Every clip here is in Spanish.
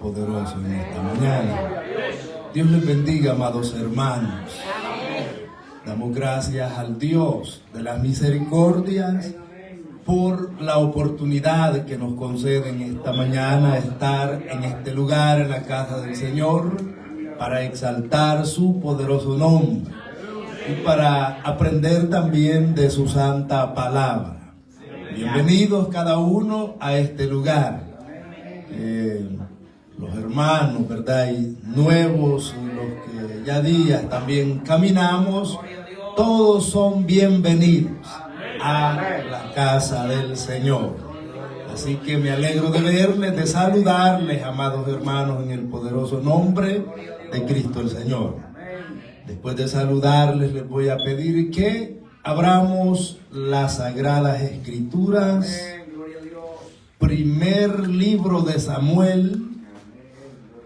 Todopoderoso en esta mañana. Dios les bendiga, amados hermanos. Damos gracias al Dios de las misericordias por la oportunidad que nos concede en esta mañana estar en este lugar, en la casa del Señor, para exaltar su poderoso nombre y para aprender también de su santa palabra. Bienvenidos cada uno a este lugar. Los hermanos, ¿verdad? Y nuevos, los que ya días también caminamos, todos son bienvenidos a la casa del Señor. Así que me alegro de verles, de saludarles, amados hermanos, en el poderoso nombre de Cristo el Señor. Después de saludarles, les voy a pedir que abramos las Sagradas Escrituras. Primer libro de Samuel,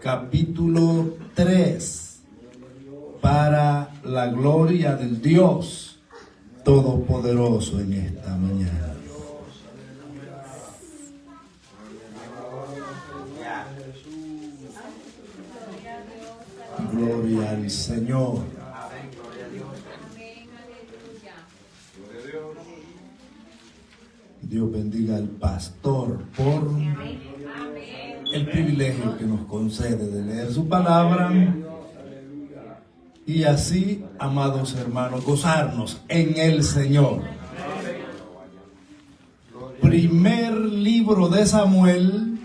capítulo 3, para la gloria del Dios Todopoderoso en esta mañana. Gloria al Señor. Dios bendiga al pastor por el privilegio que nos concede de leer su palabra y así, amados hermanos, gozarnos en el Señor. Primer libro de Samuel,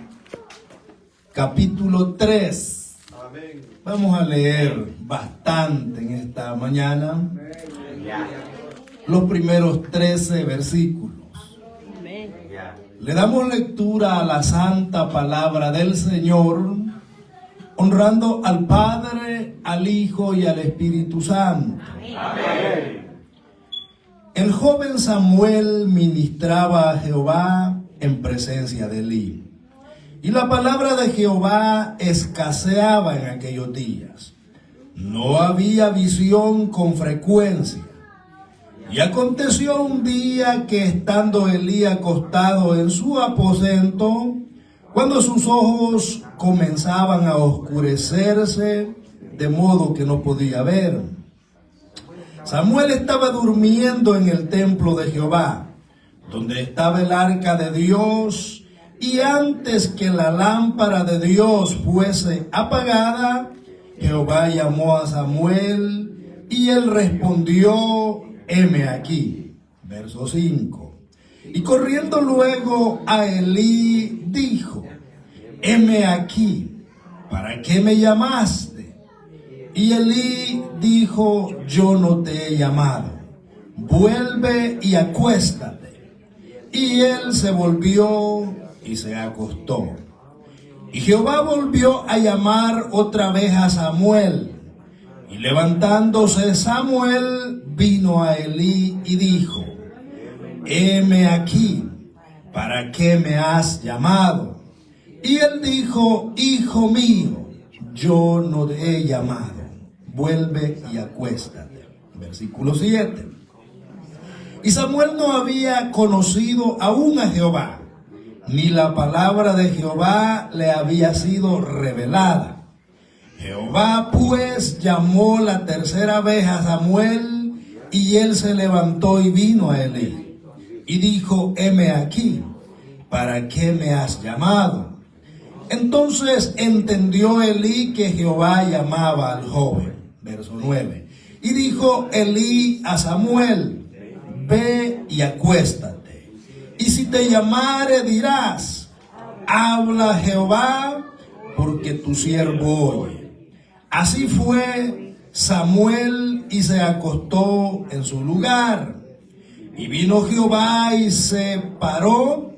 capítulo 3. Vamos a leer bastante en esta mañana, los primeros 13 versículos. Le damos lectura a la santa palabra del Señor, honrando al Padre, al Hijo y al Espíritu Santo. Amén. El joven Samuel ministraba a Jehová en presencia de Elí. Y la palabra de Jehová escaseaba en aquellos días. No había visión con frecuencia. Y aconteció un día que estando Elí acostado en su aposento, cuando sus ojos comenzaban a oscurecerse, de modo que no podía ver, Samuel estaba durmiendo en el templo de Jehová, donde estaba el arca de Dios, y antes que la lámpara de Dios fuese apagada, Jehová llamó a Samuel, y él respondió: heme aquí. Verso 5. Y corriendo luego a Elí dijo: heme aquí, ¿para qué me llamaste? Y Elí dijo: yo no te he llamado, vuelve y acuéstate. Y él se volvió y se acostó. Y Jehová volvió a llamar otra vez a Samuel. Y levantándose Samuel, vino a Elí y dijo: heme aquí, ¿para qué me has llamado? Y él dijo: hijo mío, yo no te he llamado, vuelve y acuéstate. Versículo 7. Y Samuel no había conocido aún a Jehová, ni la palabra de Jehová le había sido revelada. Jehová pues llamó la tercera vez a Samuel, y él se levantó y vino a Elí. Y dijo: heme aquí, ¿para qué me has llamado? Entonces entendió Elí que Jehová llamaba al joven. Verso 9. Y dijo Elí a Samuel: ve y acuéstate. Y si te llamare dirás: habla Jehová, porque tu siervo oye. Así fue Samuel y se acostó en su lugar. Y vino Jehová y se paró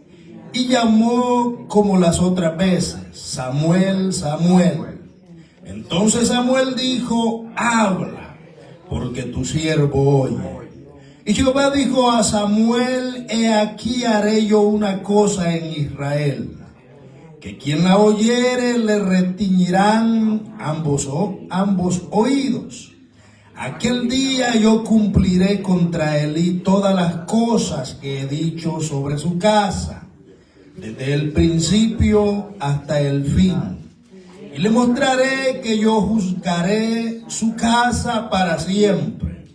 y llamó como las otras veces: Samuel, Samuel. Entonces Samuel dijo: habla, porque tu siervo oye. Y Jehová dijo a Samuel: he aquí haré yo una cosa en Israel, que quien la oyere le retiñirán ambos oídos. Aquel día yo cumpliré contra Elí todas las cosas que he dicho sobre su casa, desde el principio hasta el fin. Y le mostraré que yo juzgaré su casa para siempre,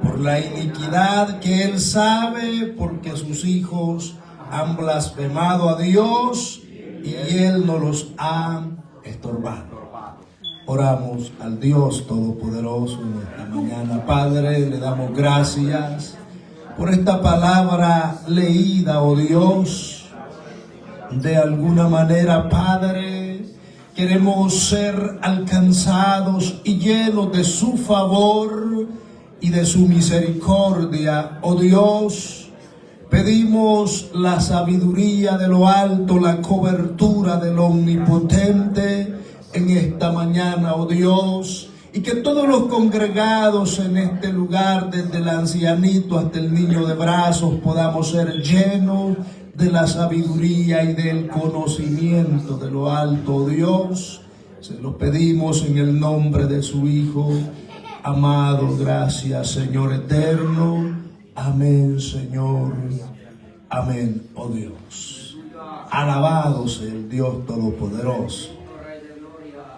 por la iniquidad que él sabe, porque sus hijos han blasfemado a Dios y él no los ha estorbado. Oramos al Dios Todopoderoso en esta mañana. Padre, le damos gracias por esta palabra leída, oh Dios. De alguna manera, Padre, queremos ser alcanzados y llenos de su favor y de su misericordia, oh Dios. Pedimos la sabiduría de lo alto, la cobertura del Omnipotente en esta mañana, oh Dios, y que todos los congregados en este lugar, desde el ancianito hasta el niño de brazos, podamos ser llenos de la sabiduría y del conocimiento de lo alto, oh Dios. Se lo pedimos en el nombre de su Hijo amado. Gracias, Señor eterno. Amén, Señor. Amén, oh Dios. Alabado sea el Dios Todopoderoso.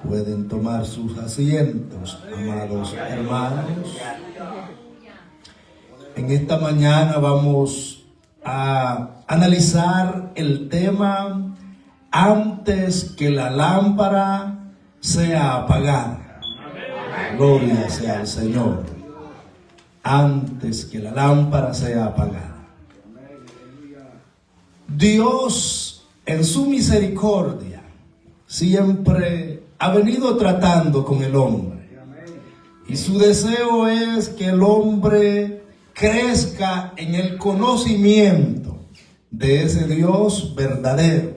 Pueden tomar sus asientos, amados hermanos. En esta mañana vamos a analizar el tema antes que la lámpara sea apagada. Gloria sea al Señor. Antes que la lámpara sea apagada. Dios, en su misericordia, siempre ha venido tratando con el hombre. Y su deseo es que el hombre crezca en el conocimiento de ese Dios verdadero,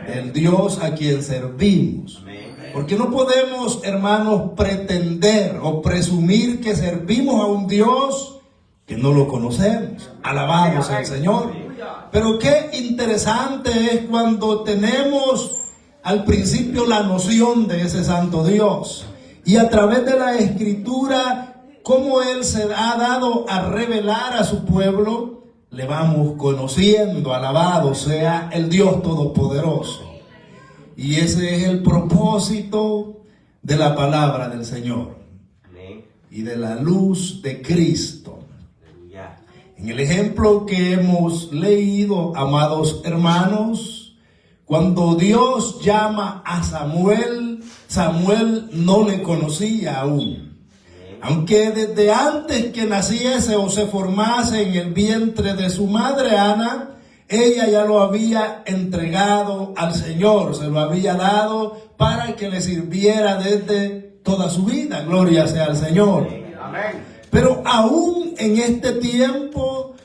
del Dios a quien servimos. Porque no podemos, hermanos, pretender o presumir que servimos a un Dios que no lo conocemos. Alabado sea el Señor. Pero qué interesante es cuando tenemos al principio la noción de ese santo Dios, y a través de la Escritura, cómo Él se ha dado a revelar a su pueblo, le vamos conociendo. Alabado sea el Dios Todopoderoso. Y ese es el propósito de la palabra del Señor y de la luz de Cristo. En el ejemplo que hemos leído, amados hermanos, cuando Dios llama a Samuel, Samuel no le conocía aún. Aunque desde antes que naciese o se formase en el vientre de su madre Ana, ella ya lo había entregado al Señor, se lo había dado para que le sirviera desde toda su vida. Gloria sea al Señor. Pero aún en este tiempo,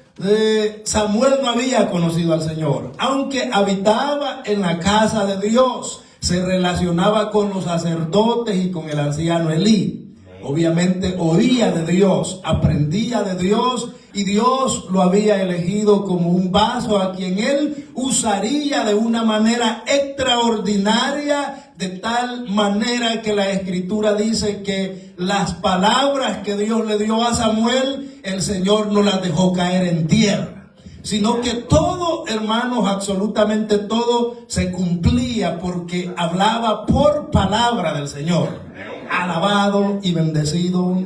Samuel no había conocido al Señor, aunque habitaba en la casa de Dios, se relacionaba con los sacerdotes y con el anciano Elí. Obviamente oía de Dios, aprendía de Dios, y Dios lo había elegido como un vaso a quien él usaría de una manera extraordinaria, de tal manera que la Escritura dice que las palabras que Dios le dio a Samuel, el Señor no las dejó caer en tierra, sino que todo, hermanos, absolutamente todo se cumplía porque hablaba por palabra del Señor. Alabado y bendecido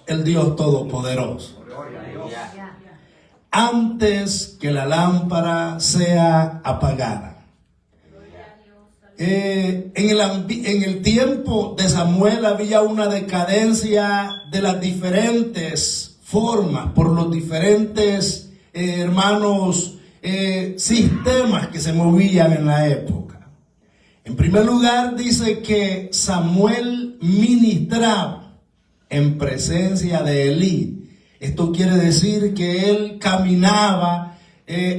el Dios Todopoderoso. Antes que la lámpara sea apagada. En el tiempo de Samuel había una decadencia de las diferentes formas, por los diferentes hermanos sistemas que se movían en la época. En primer lugar, dice que Samuel ministraba en presencia de Elí. Esto quiere decir que él caminaba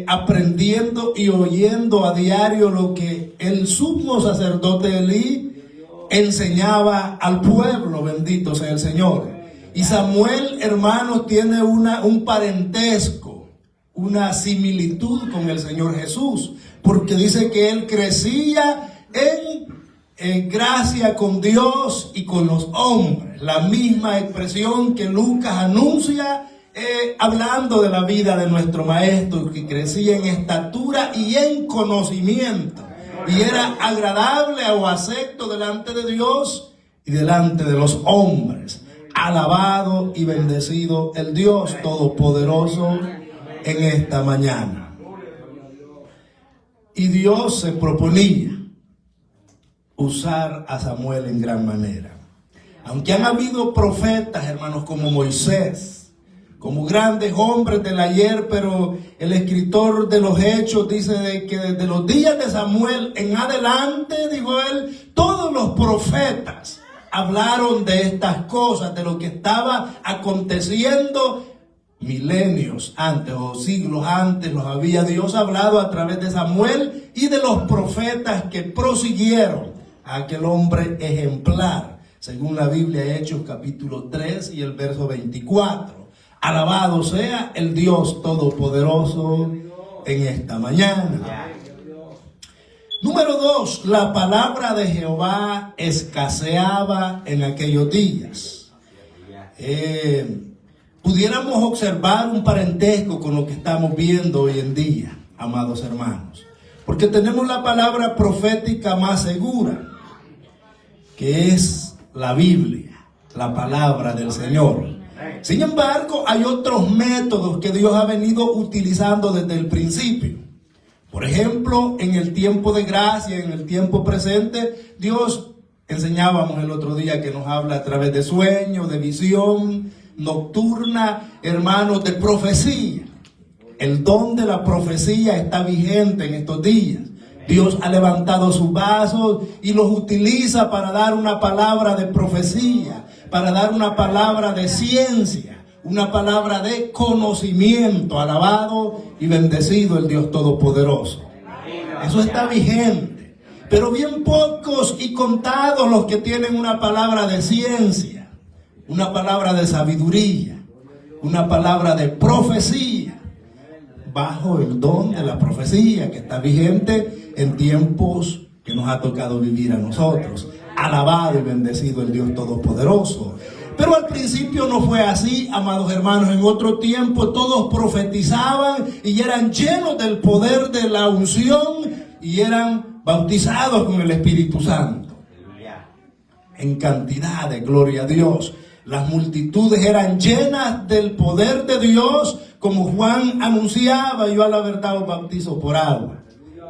aprendiendo y oyendo a diario lo que el sumo sacerdote Elí enseñaba al pueblo. Bendito sea el Señor. Y Samuel, hermanos, tiene un parentesco, una similitud con el Señor Jesús, porque dice que él crecía en gracia con Dios y con los hombres. La misma expresión que Lucas anuncia hablando de la vida de nuestro maestro, que crecía en estatura y en conocimiento y era agradable o acepto delante de Dios y delante de los hombres. Alabado y bendecido el Dios Todopoderoso en esta mañana. Y Dios se proponía usar a Samuel en gran manera. Aunque han habido profetas, hermanos, como Moisés, como grandes hombres del ayer, pero el escritor de los Hechos dice de que desde los días de Samuel en adelante, dijo él, todos los profetas hablaron de estas cosas, de lo que estaba aconteciendo milenios antes o siglos antes. Los había Dios hablado a través de Samuel y de los profetas que prosiguieron a aquel hombre ejemplar, según la Biblia, Hechos capítulo 3 y el verso 24. Alabado sea el Dios Todopoderoso en esta mañana. Número 2, la palabra de Jehová escaseaba en aquellos días. Pudiéramos observar un parentesco con lo que estamos viendo hoy en día, amados hermanos, porque tenemos la palabra profética más segura, que es la Biblia, la palabra del Señor. Sin embargo, hay otros métodos que Dios ha venido utilizando desde el principio. Por ejemplo, en el tiempo de gracia, en el tiempo presente, Dios, enseñábamos el otro día, que nos habla a través de sueños, de visión nocturna, hermanos, de profecía. El don de la profecía está vigente en estos días. Dios ha levantado sus vasos y los utiliza para dar una palabra de profecía, para dar una palabra de ciencia, una palabra de conocimiento. Alabado y bendecido el Dios Todopoderoso. Eso está vigente. Pero bien pocos y contados los que tienen una palabra de ciencia, una palabra de sabiduría, una palabra de profecía, bajo el don de la profecía que está vigente en tiempos que nos ha tocado vivir a nosotros. Alabado y bendecido el Dios Todopoderoso. Pero al principio no fue así, amados hermanos. En otro tiempo todos profetizaban y eran llenos del poder de la unción y eran bautizados con el Espíritu Santo. En cantidad de gloria a Dios. Las multitudes eran llenas del poder de Dios, como Juan anunciaba: yo a la verdad os bautizo por agua,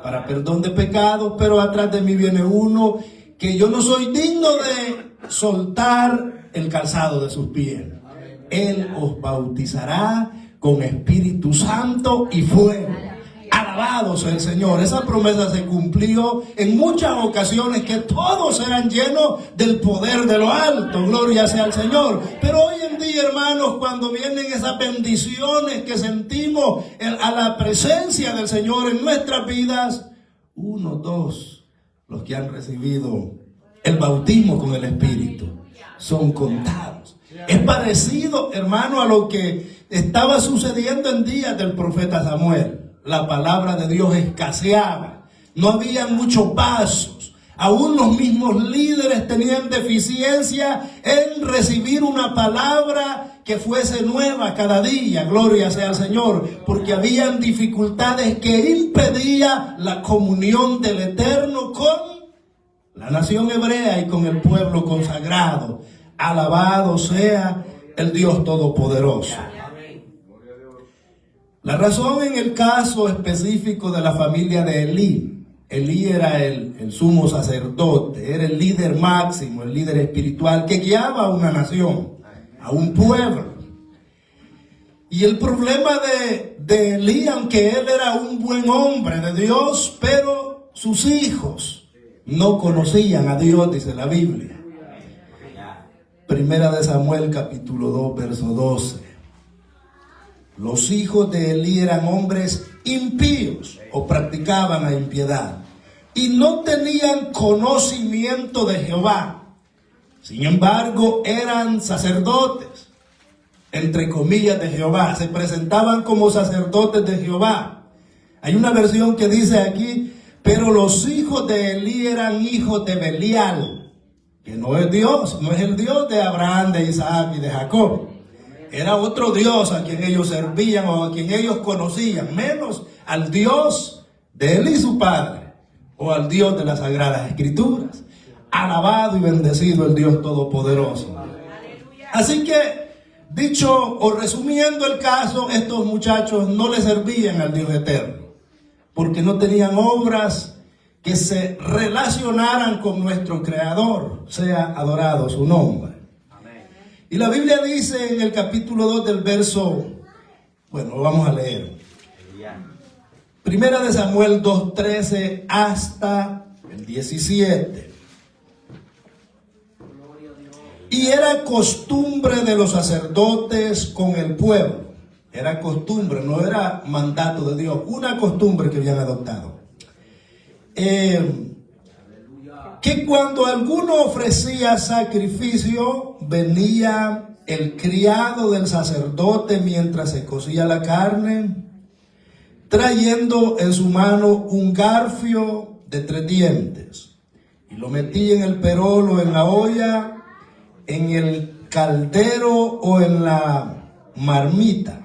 para perdón de pecados, pero atrás de mí viene uno que yo no soy digno de soltar el calzado de sus pies. Él os bautizará con Espíritu Santo y fuego. Alabado sea el Señor. Esa promesa se cumplió en muchas ocasiones, que todos eran llenos del poder de lo alto. Gloria sea al Señor. Pero hoy en día, hermanos, cuando vienen esas bendiciones que sentimos a la presencia del Señor en nuestras vidas, 1, 2, los que han recibido el bautismo con el Espíritu son contados. Es parecido, hermano, a lo que estaba sucediendo en días del profeta Samuel. La palabra de Dios escaseaba. No había muchos pasos. Aún los mismos líderes tenían deficiencia en recibir una palabra que fuese nueva cada día. Gloria sea al Señor. Porque habían dificultades que impedían la comunión del Eterno con la nación hebrea y con el pueblo consagrado. Alabado sea el Dios Todopoderoso. La razón en el caso específico de la familia de Elí. Elí era el sumo sacerdote, era el líder máximo, el líder espiritual que guiaba a una nación, a un pueblo. Y el problema de Elí, aunque él era un buen hombre de Dios, pero sus hijos no conocían a Dios, dice la Biblia. Primera de Samuel capítulo 2, verso 12. Los hijos de Elí eran hombres impíos o practicaban la impiedad y no tenían conocimiento de Jehová. Sin embargo, eran sacerdotes, entre comillas, de Jehová. Se presentaban como sacerdotes de Jehová. Hay una versión que dice aquí: pero los hijos de Elí eran hijos de Belial, que no es Dios, no es el Dios de Abraham, de Isaac y de Jacob. Era otro Dios a quien ellos servían o a quien ellos conocían, menos al Dios de Elí, su padre. o al Dios de las Sagradas Escrituras. Alabado y bendecido el Dios Todopoderoso. Así que, dicho o resumiendo el caso, estos muchachos no le servían al Dios eterno, porque no tenían obras que se relacionaran con nuestro Creador, sea adorado su nombre. Y la Biblia dice en el capítulo 2 del verso, bueno, lo vamos a leer. Primera de Samuel 2:13 hasta el 17. Y era costumbre de los sacerdotes con el pueblo. Era costumbre, no era mandato de Dios, una costumbre que habían adoptado. Que cuando alguno ofrecía sacrificio, venía el criado del sacerdote mientras se cocía la carne, trayendo en su mano un garfio de 3 dientes, y lo metía en el perol o en la olla, en el caldero o en la marmita.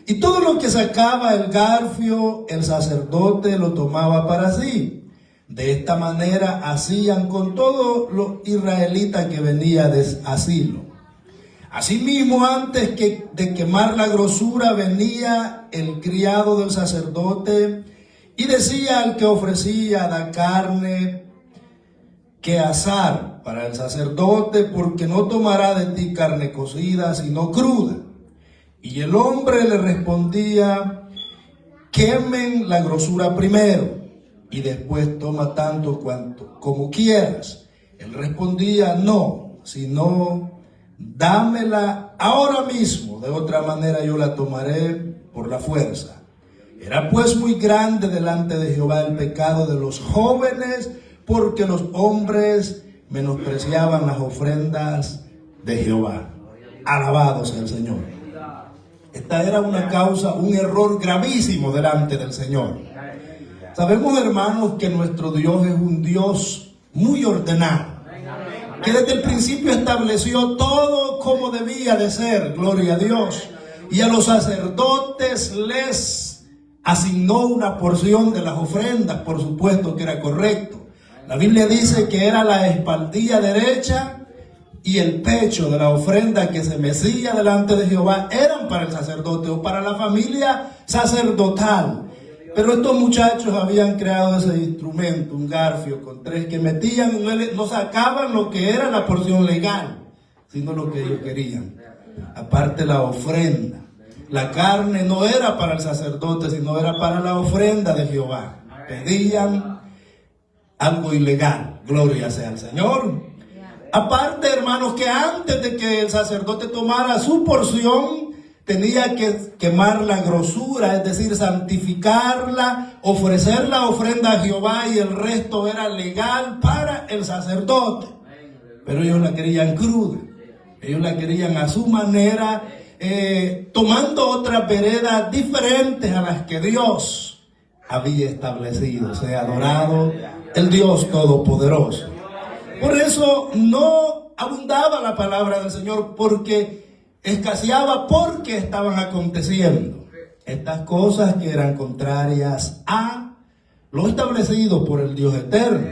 Y todo lo que sacaba el garfio, el sacerdote lo tomaba para sí. De esta manera hacían con todos los israelitas que venían de asilo. Asimismo, antes de quemar la grosura, venía el criado del sacerdote y decía al que ofrecía la carne que asar para el sacerdote, porque no tomará de ti carne cocida, sino cruda. Y el hombre le respondía: quemen la grosura primero, y después toma tanto como quieras. Él respondía: no, sino dámela ahora mismo, de otra manera yo la tomaré por la fuerza. Era pues muy grande delante de Jehová el pecado de los jóvenes, porque los hombres menospreciaban las ofrendas de Jehová. Alabado sea el Señor. Esta era una causa, un error gravísimo delante del Señor. Sabemos, hermanos, que nuestro Dios es un Dios muy ordenado, que desde el principio estableció todo como debía de ser, gloria a Dios, y a los sacerdotes les asignó una porción de las ofrendas, por supuesto que era correcto. La Biblia dice que era la espaldilla derecha y el pecho de la ofrenda que se mecía delante de Jehová eran para el sacerdote o para la familia sacerdotal. Pero estos muchachos habían creado ese instrumento, un garfio con 3, que metían, no sacaban lo que era la porción legal, sino lo que ellos querían. Aparte la ofrenda. La carne no era para el sacerdote, sino era para la ofrenda de Jehová. Pedían algo ilegal. Gloria sea al Señor. Aparte, hermanos, que antes de que el sacerdote tomara su porción, tenía que quemar la grosura, es decir, santificarla, ofrecer la ofrenda a Jehová, y el resto era legal para el sacerdote. Pero ellos la querían cruda, ellos la querían a su manera, tomando otras veredas diferentes a las que Dios había establecido. Sea adorado el Dios Todopoderoso. Por eso no abundaba la palabra del Señor, porque escaseaba, porque estaban aconteciendo estas cosas que eran contrarias a lo establecido por el Dios eterno.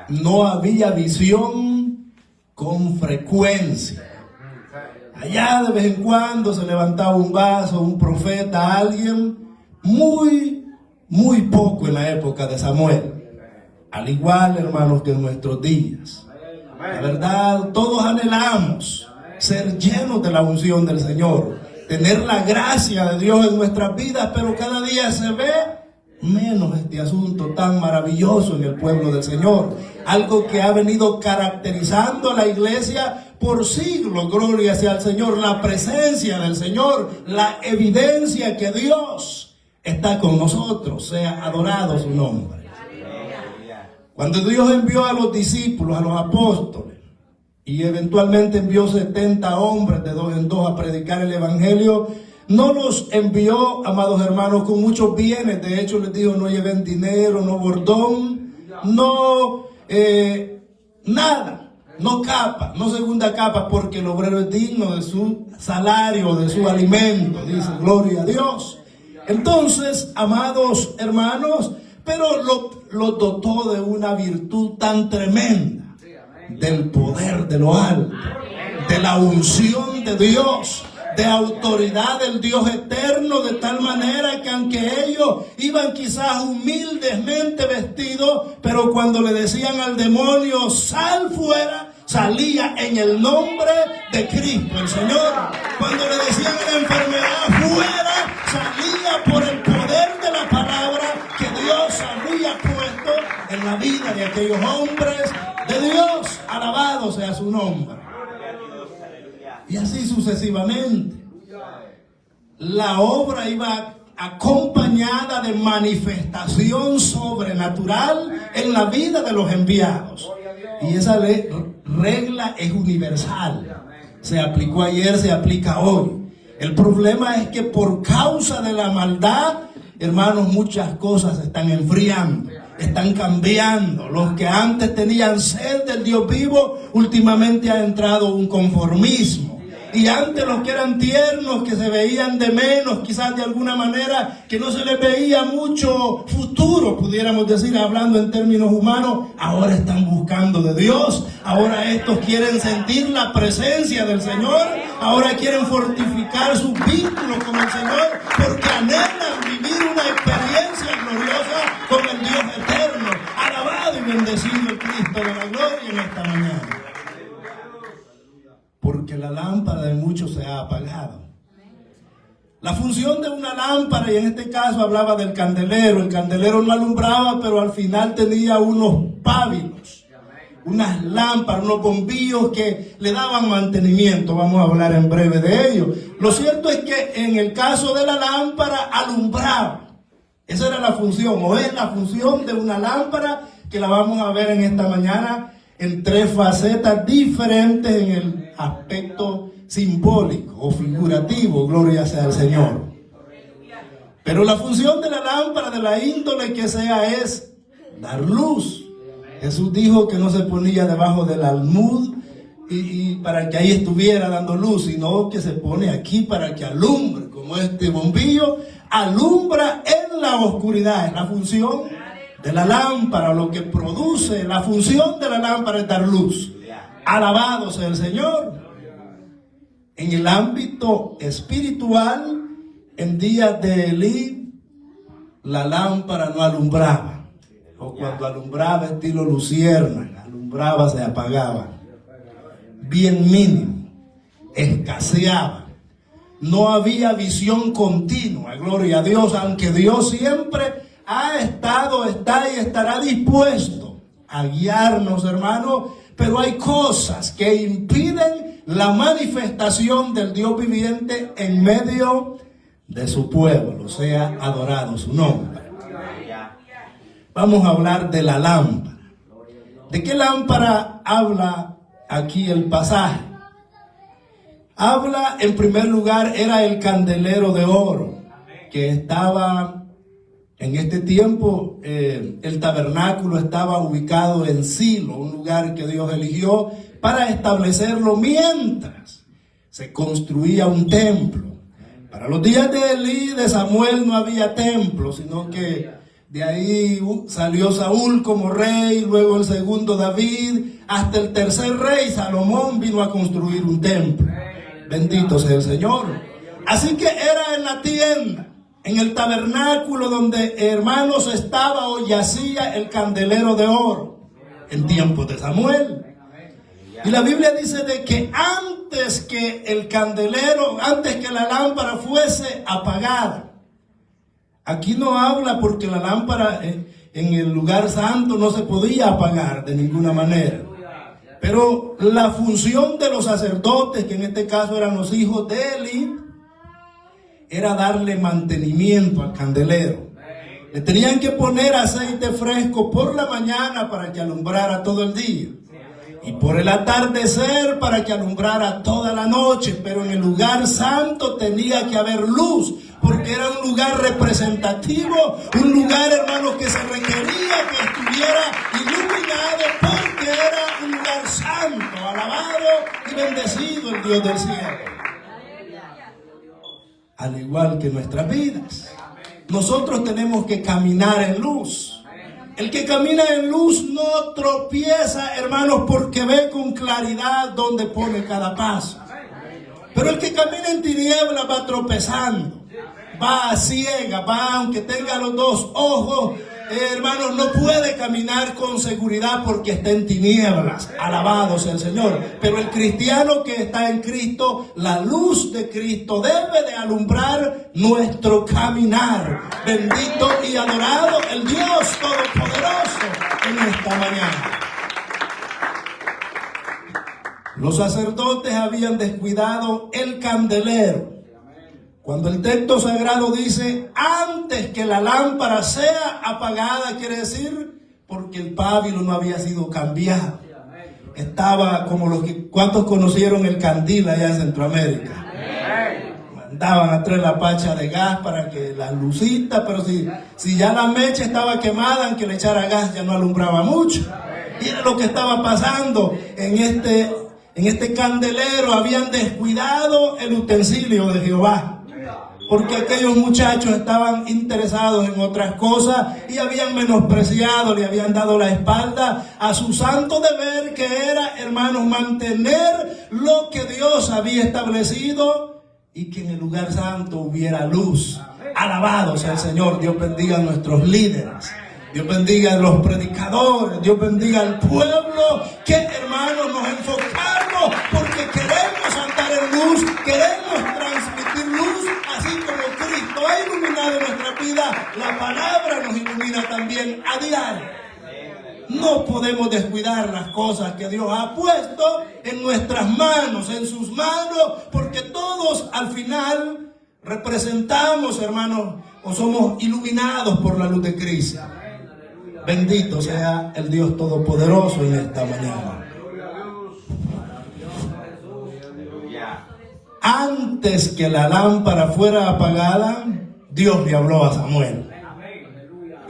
No había visión con frecuencia. Allá de vez en cuando se levantaba un vaso, un profeta, alguien, muy poco en la época de Samuel. Al igual, hermanos, que en nuestros días. La verdad, todos anhelamos ser llenos de la unción del Señor, tener la gracia de Dios en nuestras vidas, pero cada día se ve menos este asunto tan maravilloso en el pueblo del Señor. Algo que ha venido caracterizando a la iglesia por siglos. Gloria sea al Señor. La presencia del Señor, la evidencia que Dios está con nosotros. Sea adorado su nombre. Cuando Dios envió a los discípulos, a los apóstoles, y eventualmente envió 70 hombres de 2 en 2 a predicar el evangelio, no los envió, amados hermanos, con muchos bienes. De hecho, les dijo: no lleven dinero, no bordón, no nada, no capa, no segunda capa, porque el obrero es digno de su salario, de su alimento, dice. Gloria a Dios. Entonces, amados hermanos, pero lo dotó de una virtud tan tremenda, del poder de lo alto, de la unción de Dios, de autoridad del Dios eterno, de tal manera que aunque ellos iban quizás humildemente vestidos, pero cuando le decían al demonio, sal fuera, salía en el nombre de Cristo el Señor. Cuando le decían a la enfermedad fuera, salía por el poder de la palabra que Dios había puesto en la vida de aquellos hombres de Dios. Alabado sea su nombre. Y así sucesivamente. La obra iba acompañada de manifestación sobrenatural en la vida de los enviados. Y esa regla es universal. Se aplicó ayer, se aplica hoy. El problema es que por causa de la maldad, hermanos, muchas cosas se están enfriando, están cambiando. Los que antes tenían sed del Dios vivo, últimamente ha entrado un conformismo. Y antes los que eran tiernos, que se veían de menos, quizás de alguna manera, que no se les veía mucho futuro, pudiéramos decir, hablando en términos humanos, ahora están buscando de Dios. Ahora estos quieren sentir la presencia del Señor. Ahora quieren fortificar sus vínculos con el Señor, porque anhelan vivir una experiencia gloriosa con el Dios eterno. Alabado y bendecido el Cristo de la gloria en esta mañana. Porque la lámpara de muchos se ha apagado. La función de una lámpara, y en este caso hablaba del candelero. El candelero no alumbraba, pero al final tenía unos pábilos, unas lámparas, unos bombillos que le daban mantenimiento. Vamos a hablar en breve de ello. Lo cierto es que en el caso de la lámpara alumbraba. Esa era la función, o es la función de una lámpara, que la vamos a ver en esta mañana en tres facetas diferentes en el aspecto simbólico o figurativo, gloria sea al Señor. Pero la función de la lámpara, de la índole que sea, es dar luz. Jesús dijo que no se ponía debajo del almud y para que ahí estuviera dando luz, sino que se pone aquí para que alumbre, como este bombillo alumbra en la oscuridad. Es la función de la lámpara, lo que produce la función de la lámpara es dar luz. Alabado sea el Señor. En el ámbito espiritual, en días de Elí, la lámpara no alumbraba. O cuando alumbraba estilo lucierna, alumbraba, se apagaba. Bien mínimo, escaseaba. No había visión continua, gloria a Dios, aunque Dios siempre ha estado, está y estará dispuesto a guiarnos, hermanos, pero hay cosas que impiden la manifestación del Dios viviente en medio de su pueblo, sea adorado su nombre. Vamos a hablar de la lámpara. ¿De qué lámpara habla aquí el pasaje? Habla, en primer lugar, era el candelero de oro que estaba. En este tiempo, el tabernáculo estaba ubicado en Silo, un lugar que Dios eligió para establecerlo mientras se construía un templo. Para los días de Elí, de Samuel, no había templo, sino que de ahí salió Saúl como rey, luego el segundo David, hasta el tercer rey, Salomón, vino a construir un templo. Bendito sea el Señor. Así que era en la tienda, en el tabernáculo donde, hermanos, estaba o yacía el candelero de oro en tiempos de Samuel. Y la Biblia dice de que antes que el candelero, antes que la lámpara fuese apagada. Aquí no habla porque la lámpara en el lugar santo no se podía apagar de ninguna manera. Pero la función de los sacerdotes, que en este caso eran los hijos de Eli, era darle mantenimiento al candelero. Le tenían que poner aceite fresco por la mañana para que alumbrara todo el día, y por el atardecer para que alumbrara toda la noche. Pero en el lugar santo tenía que haber luz, porque era un lugar representativo, un lugar, hermanos, que se requería que estuviera iluminado, porque era un lugar santo. Alabado y bendecido el Dios del cielo. Al igual que nuestras vidas, nosotros tenemos que caminar en luz. El que camina en luz no tropieza, hermanos, porque ve con claridad dónde pone cada paso. Pero el que camina en tinieblas va tropezando, va a ciega, va aunque tenga los dos ojos, hermanos, no puede caminar con seguridad porque está en tinieblas. Alabado sea el Señor. Pero el cristiano que está en Cristo, la luz de Cristo debe de alumbrar nuestro caminar. Bendito y adorado el Dios Todopoderoso en esta mañana. Los sacerdotes habían descuidado el candelero. Cuando el texto sagrado dice antes que la lámpara sea apagada, quiere decir porque el pábilo no había sido cambiado. Estaba como los que, ¿cuántos conocieron el candil allá en Centroamérica? Mandaban a traer la pacha de gas para que la lucita, pero si ya la mecha estaba quemada, aunque le echara gas ya no alumbraba mucho. Y era lo que estaba pasando en este candelero. Habían descuidado el utensilio de Jehová, porque aquellos muchachos estaban interesados en otras cosas y habían menospreciado, le habían dado la espalda a su santo deber, que era, hermanos, mantener lo que Dios había establecido y que en el lugar santo hubiera luz. Alabado sea el Señor. Dios bendiga a nuestros líderes, Dios bendiga a los predicadores, Dios bendiga al pueblo, que, hermanos, nos enfocamos porque queremos andar en luz, queremos transmitir luz, así como Cristo ha iluminado nuestra vida. La palabra nos ilumina también a diario. No podemos descuidar las cosas que Dios ha puesto en nuestras manos, en sus manos, porque todos al final representamos, hermanos, o somos iluminados por la luz de Cristo. Bendito sea el Dios Todopoderoso en esta mañana. Antes que la lámpara fuera apagada, Dios le habló a Samuel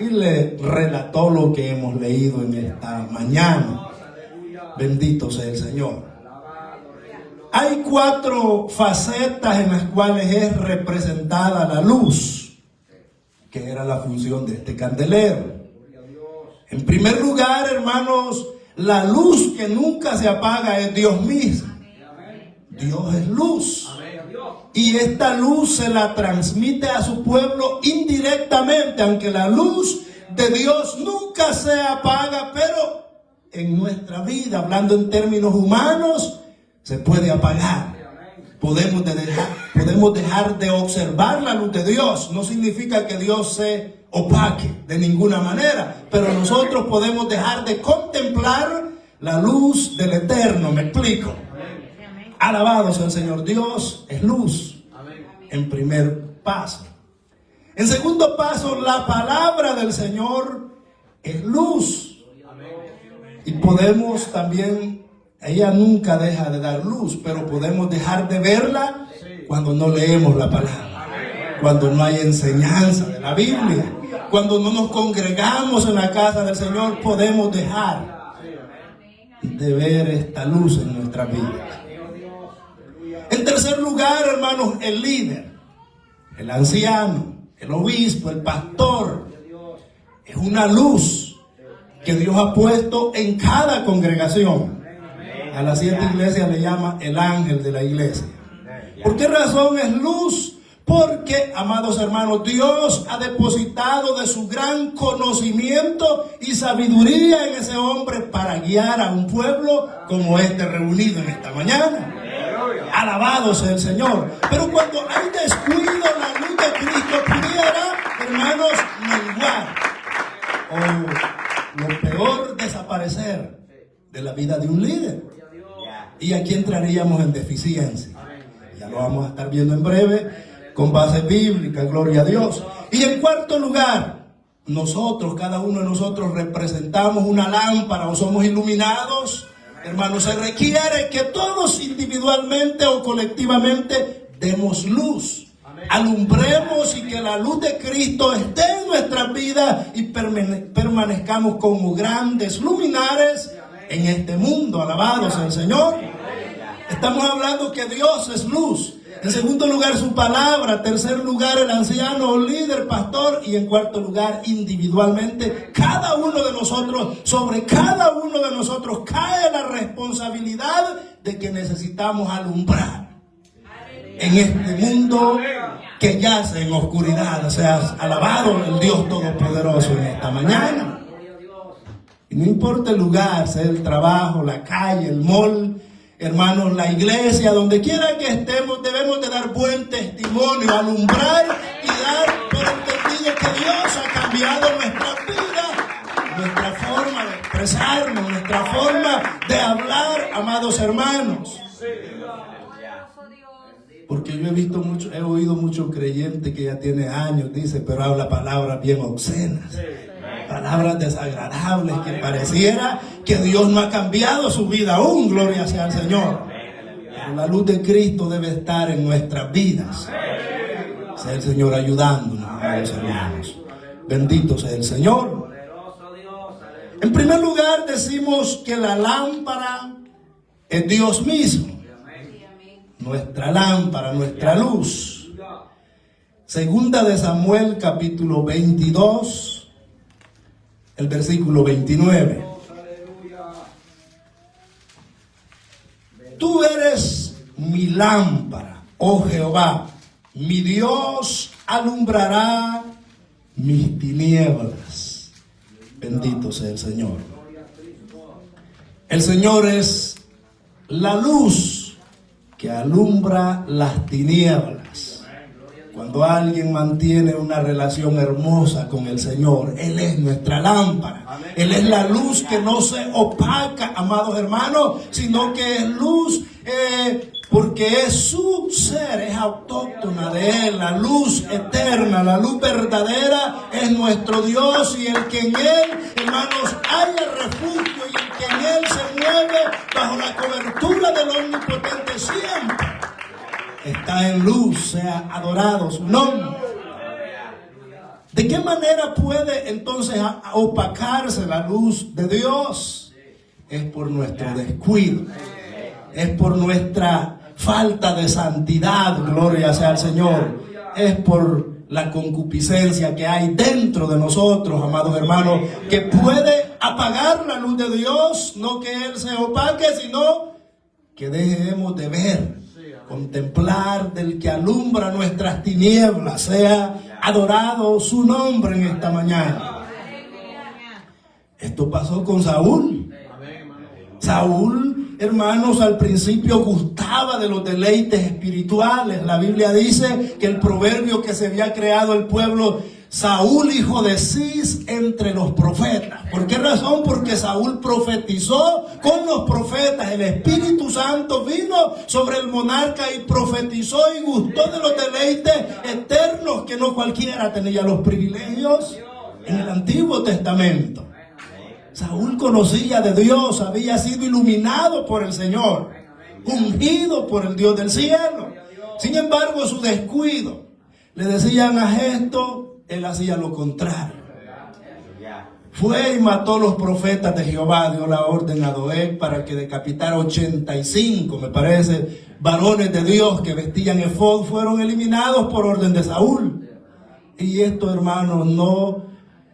y le relató lo que hemos leído en esta mañana. Bendito sea el Señor. Hay 4 facetas en las cuales es representada la luz, que era la función de este candelero. En primer lugar, hermanos, la luz que nunca se apaga es Dios mismo. Dios es luz. Y esta luz se la transmite a su pueblo indirectamente, aunque la luz de Dios nunca se apaga, pero en nuestra vida, hablando en términos humanos, se puede apagar. Podemos dejar de observar la luz de Dios. No significa que Dios se opaque de ninguna manera, pero nosotros podemos dejar de contemplar la luz del Eterno. ¿Me explico? Alabado sea el Señor. Dios es luz. En primer paso. En segundo paso, la palabra del Señor es luz. Y podemos también, ella nunca deja de dar luz, pero podemos dejar de verla cuando no leemos la palabra, cuando no hay enseñanza de la Biblia, cuando no nos congregamos en la casa del Señor. Podemos dejar de ver esta luz en nuestra vida. En tercer lugar, hermanos, el líder, el anciano, el obispo, el pastor, es una luz que Dios ha puesto en cada congregación. A las 7 iglesias le llama el ángel de la iglesia. ¿Por qué razón es luz? Porque, amados hermanos, Dios ha depositado de su gran conocimiento y sabiduría en ese hombre para guiar a un pueblo como este reunido en esta mañana. Alabado sea el Señor. Pero cuando hay descuido, la luz de Cristo pudiera, hermanos, menguar, o lo peor, desaparecer de la vida de un líder. Y aquí entraríamos en deficiencia. Ya lo vamos a estar viendo en breve, con base bíblica, gloria a Dios. Y en cuarto lugar, nosotros, cada uno de nosotros representamos una lámpara o somos iluminados. Hermanos, se requiere que todos individualmente o colectivamente demos luz. Alumbremos y que la luz de Cristo esté en nuestras vidas y permanezcamos como grandes luminares en este mundo. Alabado sea el Señor. Estamos hablando que Dios es luz. En segundo lugar, su palabra. Tercer lugar, el anciano o líder, pastor. Y en cuarto lugar, individualmente, cada uno de nosotros, sobre cada uno de nosotros cae la responsabilidad de que necesitamos alumbrar en este mundo que yace en oscuridad. Sea alabado el Dios Todopoderoso en esta mañana. Y no importa el lugar, sea el trabajo, la calle, el mall, hermanos, la iglesia, donde quiera que estemos, debemos de dar buen testimonio, alumbrar y dar por entendido que Dios ha cambiado nuestra vida, nuestra forma de expresarnos, nuestra forma de hablar, amados hermanos. Porque yo he oído muchos creyentes que ya tiene años, dice, pero habla palabras bien obscenas, palabras desagradables, que pareciera que Dios no ha cambiado su vida aún. Gloria sea al Señor. Pero la luz de Cristo debe estar en nuestras vidas. Sea el Señor ayudándonos, amados hermanos. Bendito sea el Señor. En primer lugar, decimos que la lámpara es Dios mismo. Nuestra lámpara, nuestra luz. Segunda de Samuel, capítulo 22, el versículo 29. Tú eres mi lámpara, oh Jehová, mi Dios alumbrará mis tinieblas. Bendito sea el Señor. El Señor es la luz que alumbra las tinieblas. Cuando alguien mantiene una relación hermosa con el Señor, Él es nuestra lámpara. Él es la luz que no se opaca, amados hermanos, sino que es luz porque es su ser, es autóctona de Él. La luz eterna, la luz verdadera es nuestro Dios, y el que en Él, hermanos, haya refugio, y el que en Él se mueve bajo la cobertura del Omnipotente siempre está en luz. Sea adorado su nombre. ¿De qué manera puede entonces opacarse la luz de Dios? Es por nuestro descuido, es por nuestra falta de santidad, gloria sea al Señor, es por la concupiscencia que hay dentro de nosotros, amados hermanos, que puede apagar la luz de Dios. No que Él se opaque, sino que dejemos de ver, contemplar del que alumbra nuestras tinieblas. Sea adorado su nombre en esta mañana. Esto pasó con Saúl. Saúl, hermanos, al principio gustaba de los deleites espirituales. La Biblia dice que el proverbio que se había creado el pueblo: Saúl, hijo de Cis, entre los profetas. ¿Por qué razón? Porque Saúl profetizó con los profetas. El Espíritu Santo vino sobre el monarca y profetizó y gustó de los deleites eternos, que no cualquiera tenía los privilegios en el Antiguo Testamento. Saúl conocía de Dios, había sido iluminado por el Señor, ungido por el Dios del cielo. Sin embargo, su descuido, le decían a esto, él hacía lo contrario. Fue y mató a los profetas de Jehová, dio la orden a Doeg para que decapitara 85, me parece, varones de Dios que vestían efod. Fueron eliminados por orden de Saúl. Y esto, hermanos,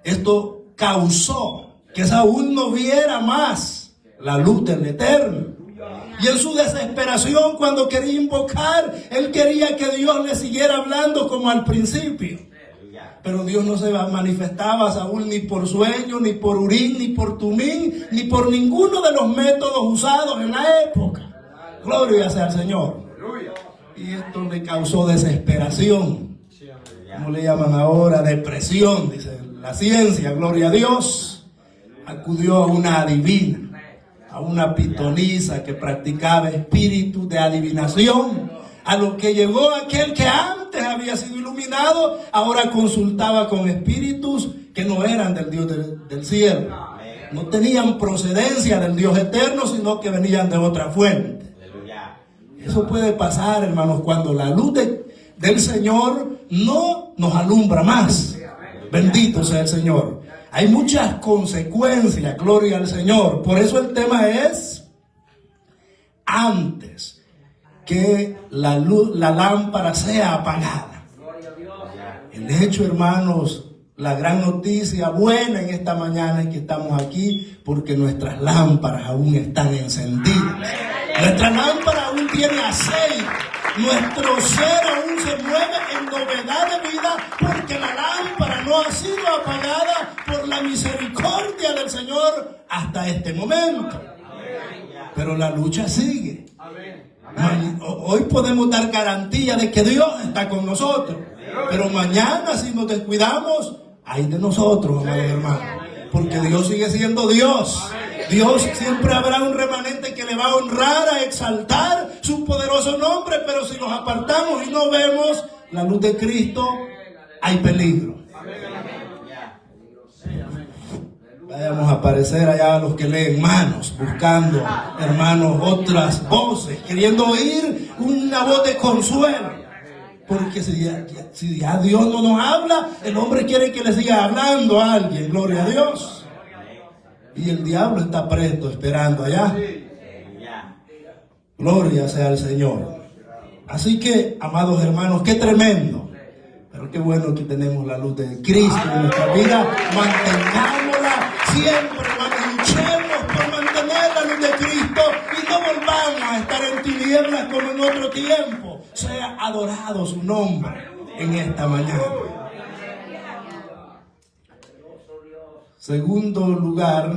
esto causó que Saúl no viera más la luz del Eterno. Y en su desesperación, cuando quería invocar, él quería que Dios le siguiera hablando como al principio. Pero Dios no se manifestaba a Saúl ni por sueño, ni por Urim, ni por Tumín, ni por ninguno de los métodos usados en la época. Gloria sea al Señor. Y esto le causó desesperación. ¿Cómo le llaman ahora? Depresión, dice la ciencia. Gloria a Dios. Acudió a una adivina, a una pitonisa que practicaba espíritu de adivinación, a lo que llegó aquel que antes había sido iluminado, ahora consultaba con espíritus que no eran del Dios del cielo, no tenían procedencia del Dios eterno, sino que venían de otra fuente. Eso puede pasar, hermanos, cuando la luz del Señor no nos alumbra más. Bendito sea el Señor. Hay muchas consecuencias, gloria al Señor. Por eso el tema es: antes que la luz, la lámpara sea apagada. El hecho, hermanos, la gran noticia buena en esta mañana es que estamos aquí porque nuestras lámparas aún están encendidas. Nuestra lámpara aún tiene aceite. Nuestro ser aún se mueve en novedad de vida porque la lámpara no ha sido apagada por la misericordia del Señor hasta este momento. Pero la lucha sigue. Hoy podemos dar garantía de que Dios está con nosotros. Pero mañana, si nos descuidamos, ay de nosotros, amados hermanos. Porque Dios sigue siendo Dios. Dios siempre habrá un remanente que le va a honrar, a exaltar su poderoso nombre. Pero si nos apartamos y no vemos la luz de Cristo, hay peligro. Vayamos a aparecer allá los que leen manos, buscando, hermanos, otras voces, queriendo oír una voz de consuelo. Porque si ya Dios no nos habla, el hombre quiere que le siga hablando a alguien, gloria a Dios. Y el diablo está presto, esperando allá. Gloria sea al Señor. Así que, amados hermanos, qué tremendo. Pero qué bueno que tenemos la luz de Cristo en nuestra vida. Mantengámosla siempre, hermanos, luchemos por mantener la luz de Cristo y no volvamos a estar en tinieblas como en otro tiempo. Sea adorado su nombre en esta mañana. Segundo lugar,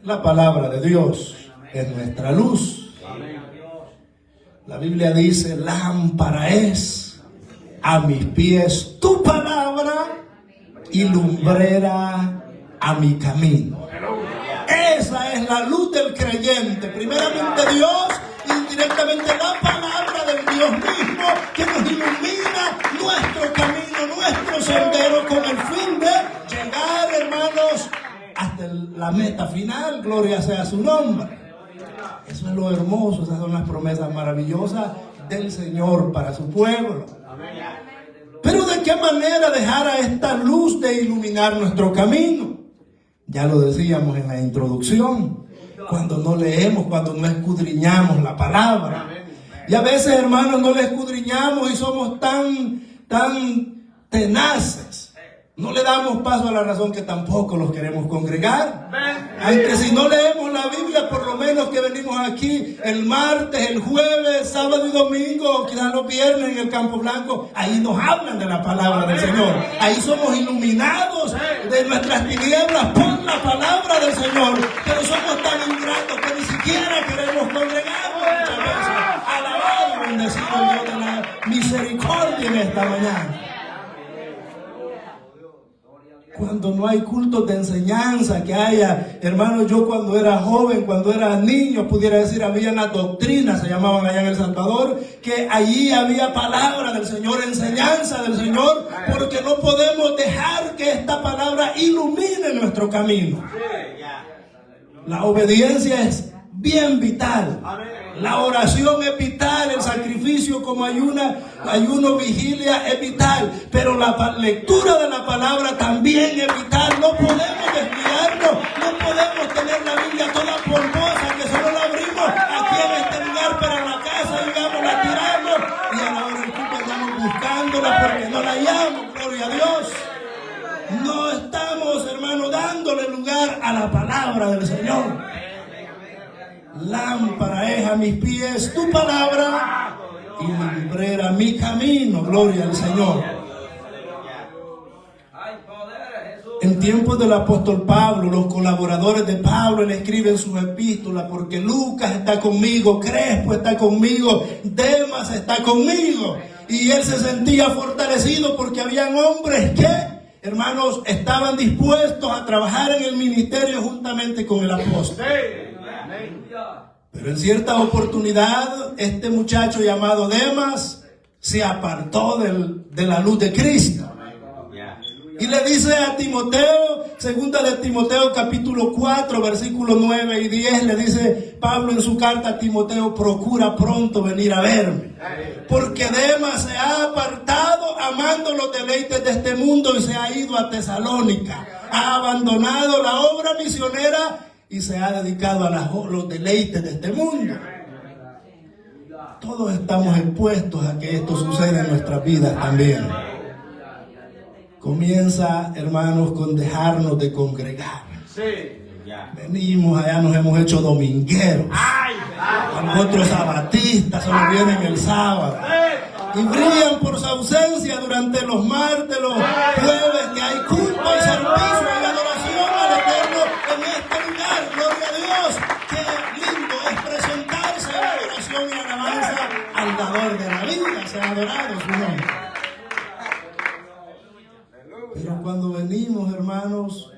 la palabra de Dios es nuestra luz. La Biblia dice: lámpara es a mis pies tu palabra y lumbrera a mi camino. Esa es la luz del creyente. Primeramente Dios y indirectamente la palabra del Dios mismo que nos ilumina nuestro camino, nuestro sendero, con el fin de llegar, hermanos, hasta la meta final. Gloria sea su nombre. Eso es lo hermoso, esas son las promesas maravillosas del Señor para su pueblo. Pero ¿de qué manera dejar a esta luz de iluminar nuestro camino? Ya lo decíamos en la introducción, cuando no leemos, cuando no escudriñamos la palabra. Y a veces, hermanos, no la escudriñamos y somos tan tenaces. No le damos paso a la razón que tampoco los queremos congregar. Aunque si no leemos la Biblia, por lo menos que venimos aquí el martes, el jueves, sábado y domingo, quizás los viernes en el Campo Blanco, ahí nos hablan de la palabra del Señor. Ahí somos iluminados de nuestras tinieblas por la palabra del Señor. Pero somos tan ingratos que ni siquiera queremos congregarnos muchas veces. Alabado y bendecido el Dios de la misericordia en esta mañana. Cuando no hay cultos de enseñanza, que haya, hermanos, yo cuando era joven, cuando era niño, pudiera decir, había las doctrinas, se llamaban allá en El Salvador, que allí había palabra del Señor, enseñanza del Señor, porque no podemos dejar que esta palabra ilumine nuestro camino. La obediencia es bien vital. La oración es vital, el sacrificio como ayuno, vigilia es vital, pero la lectura de la palabra también es vital. No podemos desviarnos, no podemos tener la Biblia toda polvosa, que solo la abrimos aquí en este lugar, pero en la casa, digamos, la tiramos y a la hora del culto estamos buscándola porque no la hallamos, gloria a Dios. No estamos, hermano, dándole lugar a la palabra del Señor. Lámpara es a mis pies tu palabra y lumbrera mi camino. Gloria al Señor. En tiempos del apóstol Pablo, los colaboradores de Pablo le escriben sus epístolas porque Lucas está conmigo, Crespo está conmigo, Demas está conmigo. Y él se sentía fortalecido porque habían hombres que, hermanos, estaban dispuestos a trabajar en el ministerio juntamente con el apóstol. Pero en cierta oportunidad, este muchacho llamado Demas se apartó de la luz de Cristo. Y le dice a Timoteo, segunda de Timoteo capítulo 4, versículos 9 y 10, le dice Pablo en su carta a Timoteo: procura pronto venir a verme, porque Demas se ha apartado amando los deleites de este mundo y se ha ido a Tesalónica, ha abandonado la obra misionera y se ha dedicado a los deleites de este mundo. Todos estamos expuestos a que esto suceda en nuestras vidas también. Comienza, hermanos, con dejarnos de congregar. Venimos allá, nos hemos hecho domingueros. A otros sabatistas solo vienen el sábado. Y brillan por su ausencia durante los martes, los jueves, que hay culto y servicio y adoración al Eterno en este lugar. Gloria a Dios. Qué lindo es presentarse en adoración y alabanza al dador de la vida. Sea adorado su nombre. Pero cuando venimos, hermanos,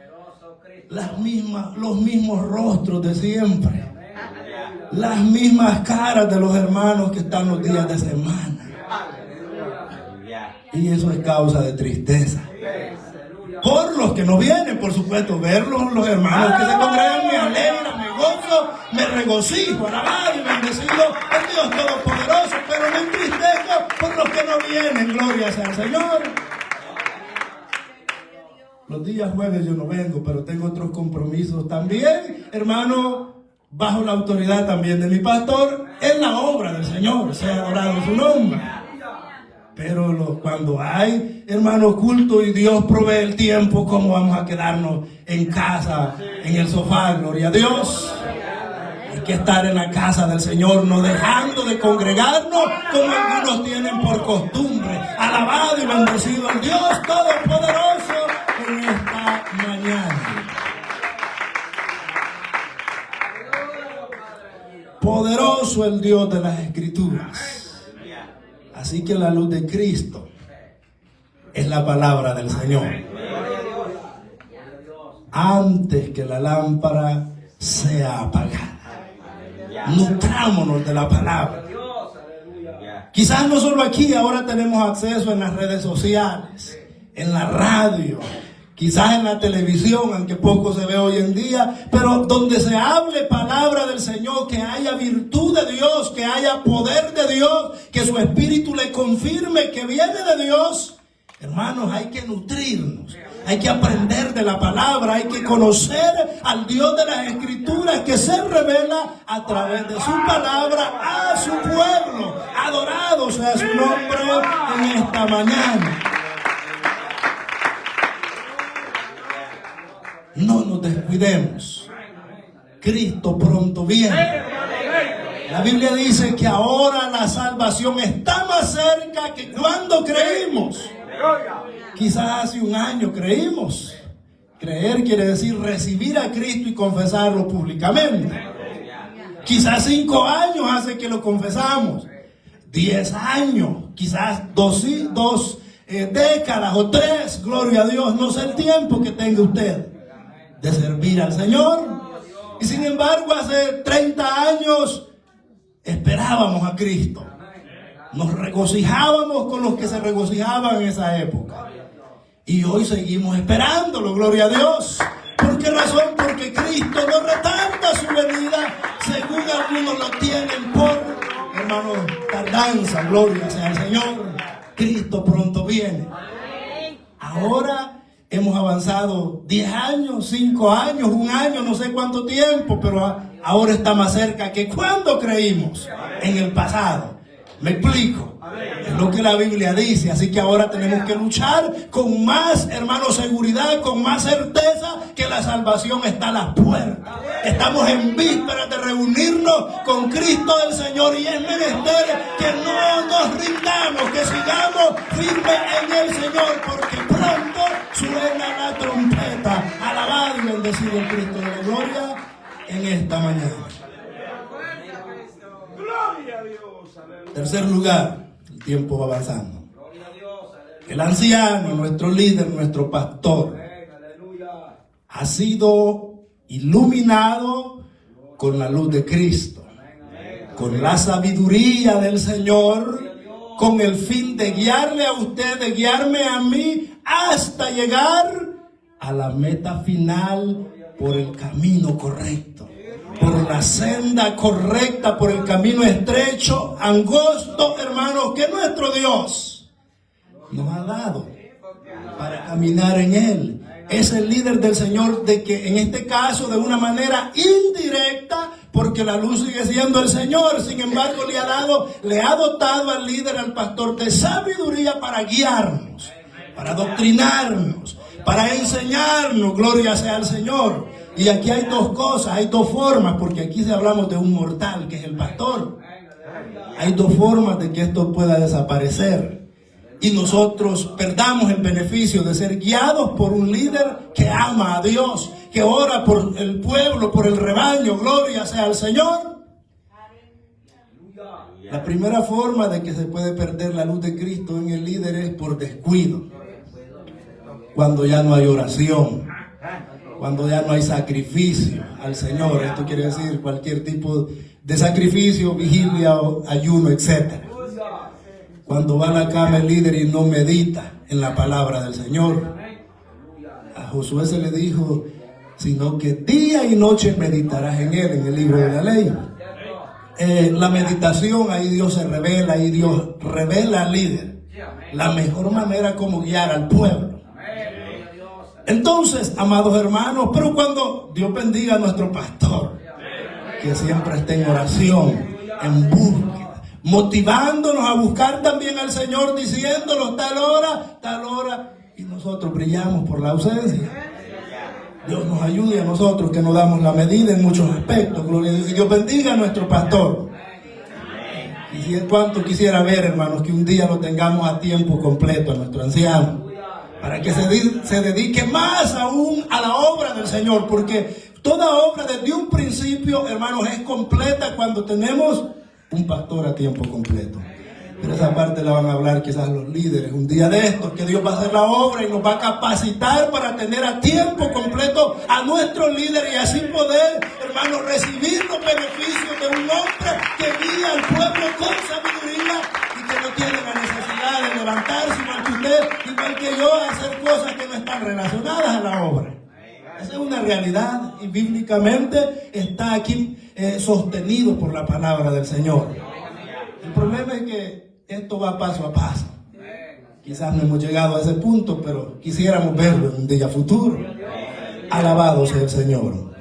los mismos rostros de siempre, las mismas caras de los hermanos que están los días de semana. Y eso es causa de tristeza. Por los que no vienen, por supuesto, verlos, los hermanos que se congregan, me alegra, me gozo, me regocijo, alabado y bendecido el Dios Todopoderoso, pero me entristezco por los que no vienen, gloria sea al Señor. Los días jueves yo no vengo, pero tengo otros compromisos también, hermano, bajo la autoridad también de mi pastor, en la obra del Señor, sea adorado su nombre. Pero cuando hay, hermano, culto y Dios provee el tiempo, ¿cómo vamos a quedarnos en casa, en el sofá? Gloria a Dios. Hay que estar en la casa del Señor, no dejando de congregarnos como algunos tienen por costumbre. Alabado y bendecido el Dios Todopoderoso en esta mañana. Poderoso el Dios de las Escrituras. Así que la luz de Cristo es la palabra del Señor. Antes que la lámpara sea apagada, nutrámonos de la palabra. Quizás no solo aquí, ahora tenemos acceso en las redes sociales, en la radio, quizás en la televisión, aunque poco se ve hoy en día, pero donde se hable palabra del Señor, que haya virtud de Dios, que haya poder de Dios, que su Espíritu le confirme que viene de Dios. Hermanos, hay que nutrirnos, hay que aprender de la palabra, hay que conocer al Dios de las Escrituras que se revela a través de su palabra a su pueblo. Adorado sea su nombre en esta mañana. No nos descuidemos. Cristo pronto viene. La Biblia dice que ahora la salvación está más cerca que cuando creímos. Quizás hace un año creímos. Creer quiere decir recibir a Cristo y confesarlo públicamente. Quizás 5 años hace que lo confesamos. 10 años, quizás dos décadas o 3. Gloria a Dios. No sé el tiempo que tenga usted de servir al Señor. Y sin embargo, hace 30 años esperábamos a Cristo. Nos regocijábamos con los que se regocijaban en esa época. Y hoy seguimos esperándolo, gloria a Dios. ¿Por qué razón? Porque Cristo no retarda su venida, según algunos lo tienen por, hermano, tardanza. Gloria sea al Señor. Cristo pronto viene. Ahora hemos avanzado 10 años, 5 años, 1 año, no sé cuánto tiempo, pero ahora está más cerca que cuando creímos en el pasado. ¿Me explico? Es lo que la Biblia dice, así que ahora tenemos que luchar con más, hermano, seguridad, con más certeza que la salvación está a las puertas. Estamos en vísperas de reunirnos con Cristo del Señor y es menester que no nos rindamos, que sigamos firmes en el Señor, porque pronto suena la trompeta. Alabado y bendecido el Cristo de la gloria en esta mañana. Tercer lugar, el tiempo va avanzando. El anciano, nuestro líder, nuestro pastor, ha sido iluminado con la luz de Cristo, con la sabiduría del Señor, con el fin de guiarle a usted, de guiarme a mí, hasta llegar a la meta final por el camino correcto, por la senda correcta, por el camino estrecho, angosto, hermanos, que nuestro Dios nos ha dado para caminar en él. Es el líder del Señor, de que en este caso de una manera indirecta porque la luz sigue siendo el Señor. Sin embargo, le ha dotado al líder, al pastor, de sabiduría para guiarnos, para adoctrinarnos, para enseñarnos. Gloria sea al Señor. Y aquí hay dos cosas, hay dos formas, porque aquí se hablamos de un mortal que es el pastor. Hay dos formas de que esto pueda desaparecer y nosotros perdamos el beneficio de ser guiados por un líder que ama a Dios, que ora por el pueblo, por el rebaño. Gloria sea al Señor. La primera forma de que se puede perder la luz de Cristo en el líder es por descuido. Cuando ya no hay oración, cuando ya no hay sacrificio al Señor. Esto quiere decir cualquier tipo de sacrificio, vigilia, ayuno, etc. Cuando va a la cama el líder y no medita en la palabra del Señor. A Josué se le dijo, sino que día y noche meditarás en él, en el libro de la ley. La meditación, ahí Dios se revela, ahí Dios revela al líder la mejor manera como guiar al pueblo. Entonces, amados hermanos, pero cuando Dios bendiga a nuestro pastor, que siempre esté en oración, en búsqueda, motivándonos a buscar también al Señor, diciéndonos tal hora, y nosotros brillamos por la ausencia. Dios nos ayude a nosotros que nos damos la medida en muchos aspectos. Gloria a Dios. Y Dios bendiga a nuestro pastor. Y cuánto quisiera ver, hermanos, que un día lo tengamos a tiempo completo, a nuestro anciano, para que se dedique más aún a la obra del Señor, porque toda obra desde un principio, hermanos, es completa cuando tenemos un pastor a tiempo completo. Pero esa parte la van a hablar quizás los líderes un día de estos, que Dios va a hacer la obra y nos va a capacitar para tener a tiempo completo a nuestro líder y así poder, hermanos, recibir los beneficios de un hombre que guía al pueblo con sabiduría y que no tiene la necesidad de levantarse igual que usted, igual que yo, a hacer cosas que no están relacionadas a la obra. Esa es una realidad y bíblicamente está aquí sostenido por la palabra del Señor. El problema es que esto va paso a paso. Quizás no hemos llegado a ese punto, pero quisiéramos verlo en un día futuro. Alabado sea el Señor.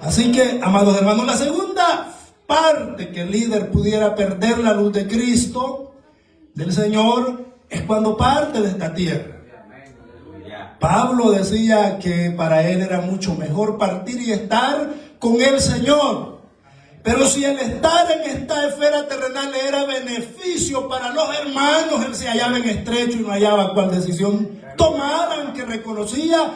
Así que, amados hermanos, la segunda parte que el líder pudiera perder la luz de Cristo, del Señor, es cuando parte de esta tierra. Pablo decía que para él era mucho mejor partir y estar con el Señor. Pero si el estar en esta esfera terrenal era beneficio para los hermanos, él se hallaba en estrecho y no hallaba cuál decisión tomaran, que reconocía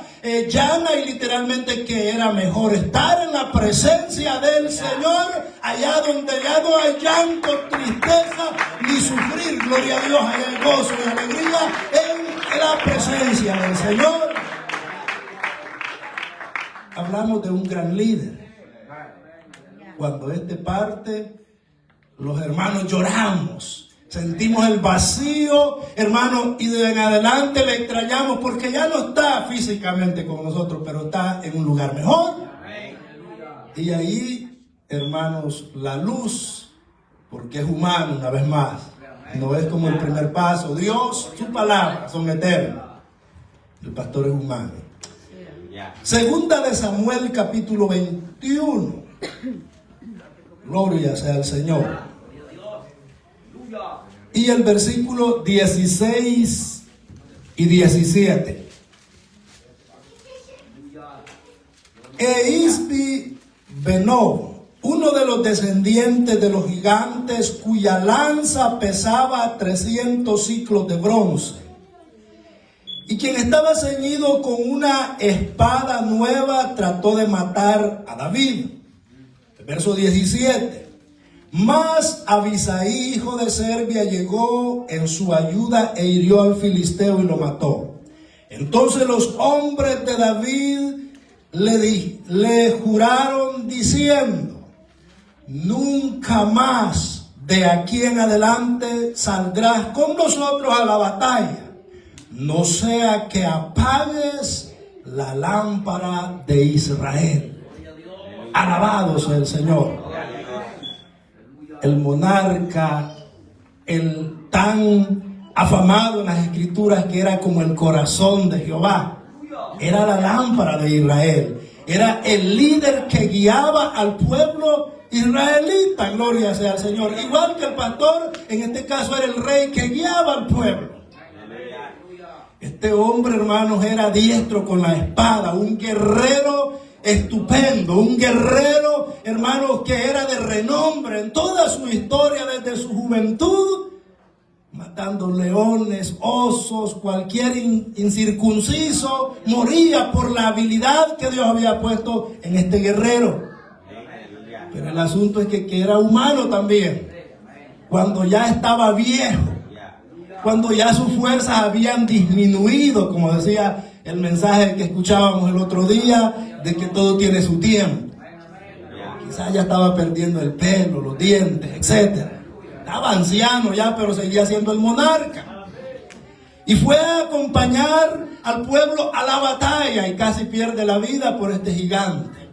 llana y literalmente que era mejor estar en la presencia del Señor, allá donde ya no hay llanto, tristeza ni sufrir. Gloria a Dios, allá hay gozo y alegría en la presencia del Señor. Hablamos de un gran líder. Cuando este parte, los hermanos lloramos, sentimos el vacío, hermanos, y de en adelante le extrañamos porque ya no está físicamente con nosotros, pero está en un lugar mejor. Y ahí, hermanos, la luz, porque es humano una vez más, no es como el primer paso. Dios, su palabra son eternas. El pastor es humano. Segunda de Samuel, capítulo 21. Gloria sea al Señor. Y el versículo 16 y 17. E Isbi Benob, uno de los descendientes de los gigantes, cuya lanza pesaba 300 ciclos de bronce, y quien estaba ceñido con una espada nueva, trató de matar a David. Verso 17. Mas Abisaí, hijo de Serbia, llegó en su ayuda e hirió al filisteo y lo mató. Entonces los hombres de David le juraron diciendo: nunca más de aquí en adelante saldrás con nosotros a la batalla, no sea que apagues la lámpara de Israel. Alabado sea el Señor. El monarca, el tan afamado en las escrituras que era como el corazón de Jehová, era la lámpara de Israel, era el líder que guiaba al pueblo israelita, gloria sea al Señor. Igual que el pastor, en este caso era el rey que guiaba al pueblo. Este hombre, hermanos, era diestro con la espada, un guerrero estupendo, un guerrero, hermanos, que era de renombre en toda su historia desde su juventud, matando leones, osos, cualquier incircunciso, moría por la habilidad que Dios había puesto en este guerrero. Pero el asunto es que era humano también. Cuando ya estaba viejo, cuando ya sus fuerzas habían disminuido, como decía el mensaje que escuchábamos el otro día, de que todo tiene su tiempo. Quizás ya estaba perdiendo el pelo, los dientes, etc. Estaba anciano ya, pero seguía siendo el monarca. Y fue a acompañar al pueblo a la batalla y casi pierde la vida por este gigante.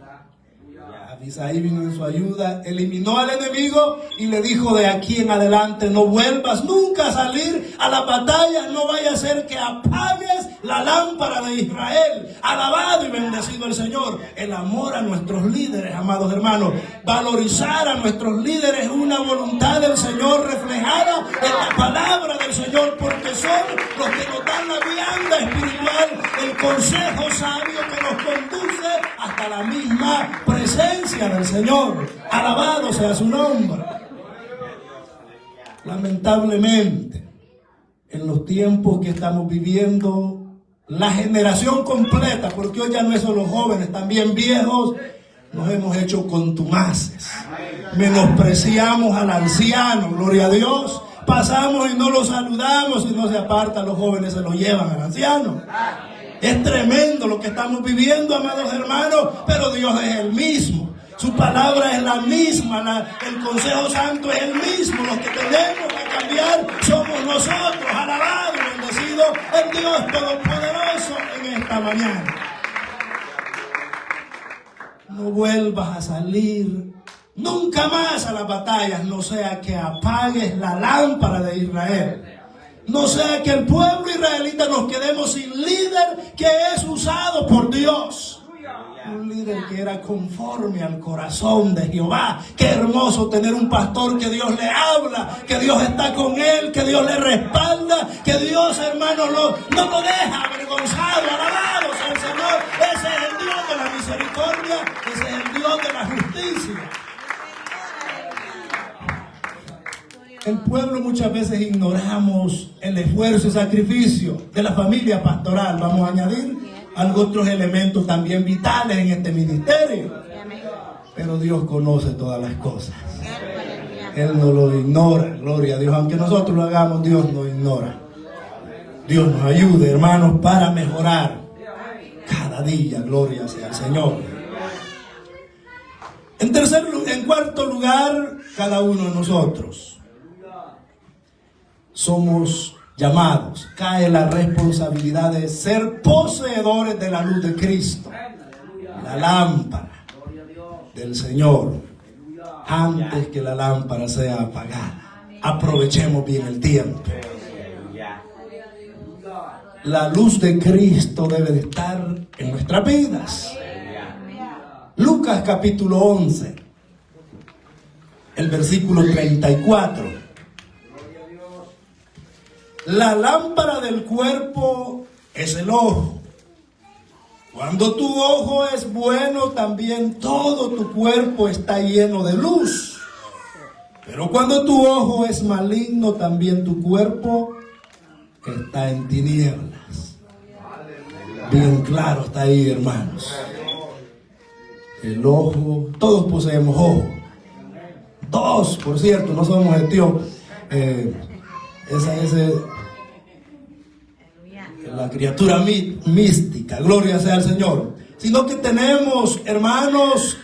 Isaí vino en su ayuda, eliminó al enemigo y le dijo: de aquí en adelante no vuelvas nunca a salir a la batalla, no vaya a ser que apagues la lámpara de Israel. Alabado y bendecido el Señor. El amor a nuestros líderes, amados hermanos, valorizar a nuestros líderes es una voluntad del Señor reflejada en la palabra del Señor, porque son los que nos dan la vianda espiritual, el consejo sabio que nos conduce hasta la misma presencia del Señor. Alabado sea su nombre. Lamentablemente, en los tiempos que estamos viviendo, la generación completa, porque hoy ya no es solo jóvenes, también viejos, nos hemos hecho contumaces. Menospreciamos al anciano, gloria a Dios. Pasamos y no lo saludamos, y no se aparta, los jóvenes se lo llevan al anciano. Es tremendo lo que estamos viviendo, amados hermanos, pero Dios es el mismo. Su palabra es la misma, el consejo santo es el mismo. Los que tenemos que cambiar somos nosotros. Alabado y bendecido el Dios Todopoderoso en esta mañana. No vuelvas a salir nunca más a las batallas, no sea que apagues la lámpara de Israel. No sea que el pueblo israelita nos quedemos sin líder que es usado por Dios. Un líder que era conforme al corazón de Jehová. Qué hermoso tener un pastor que Dios le habla, que Dios está con él, que Dios le respalda, que Dios, hermano, no lo deja avergonzado. Alabado sea el Señor. Ese es el Dios de la misericordia, ese es el Dios de la justicia. El pueblo muchas veces ignoramos el esfuerzo y sacrificio de la familia pastoral. Vamos a añadir otros elementos también vitales en este ministerio. Pero Dios conoce todas las cosas. Él no lo ignora, gloria a Dios. Aunque nosotros lo hagamos, Dios no ignora. Dios nos ayude, hermanos, para mejorar cada día, gloria sea al Señor. En cuarto lugar, cada uno de nosotros somos llamados, cae la responsabilidad de ser poseedores de la luz de Cristo, la lámpara del Señor, antes que la lámpara sea apagada. Aprovechemos bien el tiempo. La luz de Cristo debe de estar en nuestras vidas. Lucas capítulo 11, el versículo 34. La lámpara del cuerpo es el ojo. Cuando tu ojo es bueno, también todo tu cuerpo está lleno de luz. Pero cuando tu ojo es maligno, también tu cuerpo está en tinieblas. Bien claro está ahí, hermanos. El ojo, todos poseemos ojo. Dos, por cierto, no somos etíopes. Esa es la criatura mística, gloria sea al Señor. Sino que tenemos, hermanos,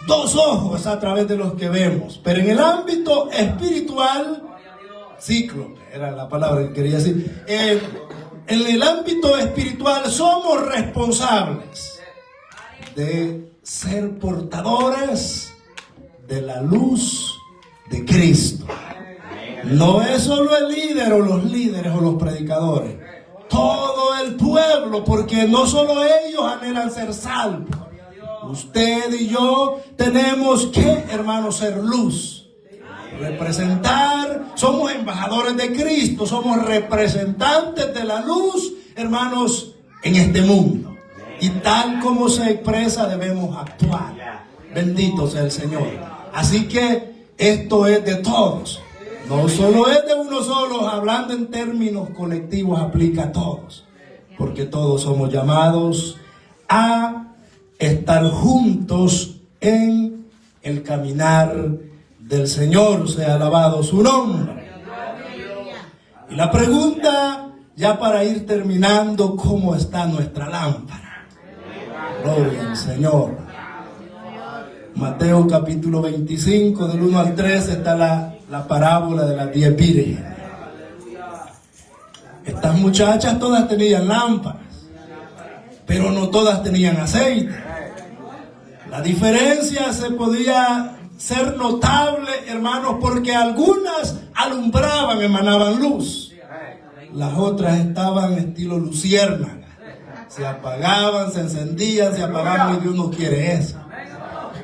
dos ojos a través de los que vemos. Pero en el ámbito espiritual, cíclope, era la palabra que quería decir. En el ámbito espiritual somos responsables de ser portadores de la luz de Cristo. No es solo el líder o los líderes o los predicadores, todo el pueblo, porque no solo ellos anhelan ser salvos. Usted y yo tenemos que, hermanos, ser luz. Representar, somos embajadores de Cristo, somos representantes de la luz, hermanos, en este mundo. Y tal como se expresa debemos actuar. Bendito sea el Señor. Así que esto es de todos. No solo es de uno solo, hablando en términos colectivos, aplica a todos. Porque todos somos llamados a estar juntos en el caminar del Señor. Sea alabado su nombre. Y la pregunta, ya para ir terminando, ¿cómo está nuestra lámpara? Gloria al Señor. Mateo capítulo 25, del 1 al 3, está la parábola de las 10 vírgenes. Estas muchachas todas tenían lámparas, pero no todas tenían aceite. La diferencia se podía ser notable, hermanos, porque algunas alumbraban, emanaban luz. Las otras estaban estilo luciérnaga. Se apagaban, se encendían, se apagaban, y Dios no quiere eso.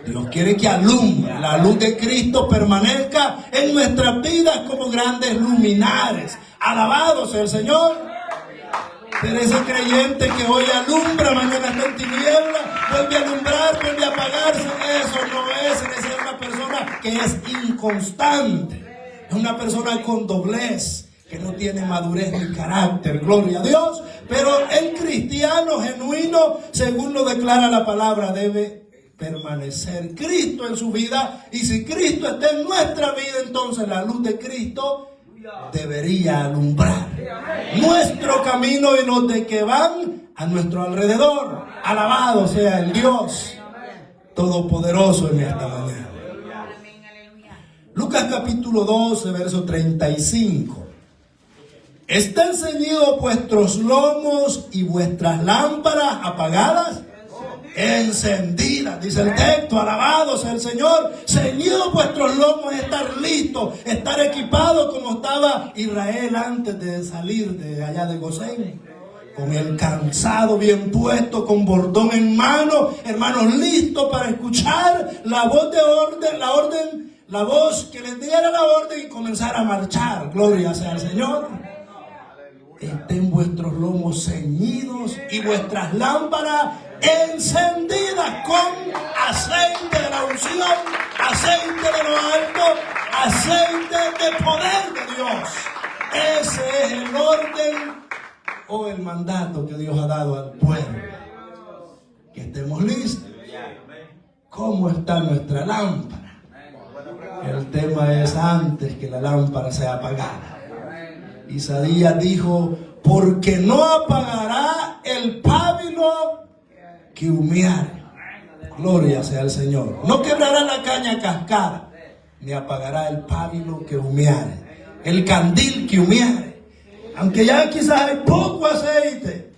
Dios quiere que alumbre, la luz de Cristo permanezca en nuestras vidas como grandes luminares. Alabado sea el Señor. Pero ese creyente que hoy alumbra, mañana está en tinieblas, vuelve a alumbrar, vuelve a apagarse, eso no es. Esa es una persona que es inconstante, es una persona con doblez, que no tiene madurez ni carácter, gloria a Dios. Pero el cristiano genuino, según lo declara la palabra, debe permanecer Cristo en su vida. Y si Cristo está en nuestra vida, entonces la luz de Cristo debería alumbrar nuestro camino y los de que van a nuestro alrededor. Alabado sea el Dios Todopoderoso en esta mañana. Lucas capítulo 12, verso 35. ¿Están ceñidos vuestros lomos y vuestras lámparas apagadas? Encendidas, dice el texto. Alabado sea el Señor. Ceñidos vuestros lomos, estar listos, estar equipados como estaba Israel antes de salir de allá de Gosén, con el calzado bien puesto, con bordón en mano, hermanos, listos para escuchar la voz de orden, la voz que les diera la orden y comenzar a marchar. Gloria sea al Señor. Estén vuestros lomos ceñidos y vuestras lámparas encendidas con aceite de la unción, aceite de lo alto, aceite de poder de Dios. Ese es el orden o el mandato que Dios ha dado al pueblo. Que estemos listos. ¿Cómo está nuestra lámpara? El tema es antes que la lámpara sea apagada. Isaías dijo: porque no apagará el pábilo que humeare. Gloria sea al Señor. No quebrará la caña cascada, ni apagará el pábilo que humeare, el candil que humeare. Aunque ya quizás hay poco aceite,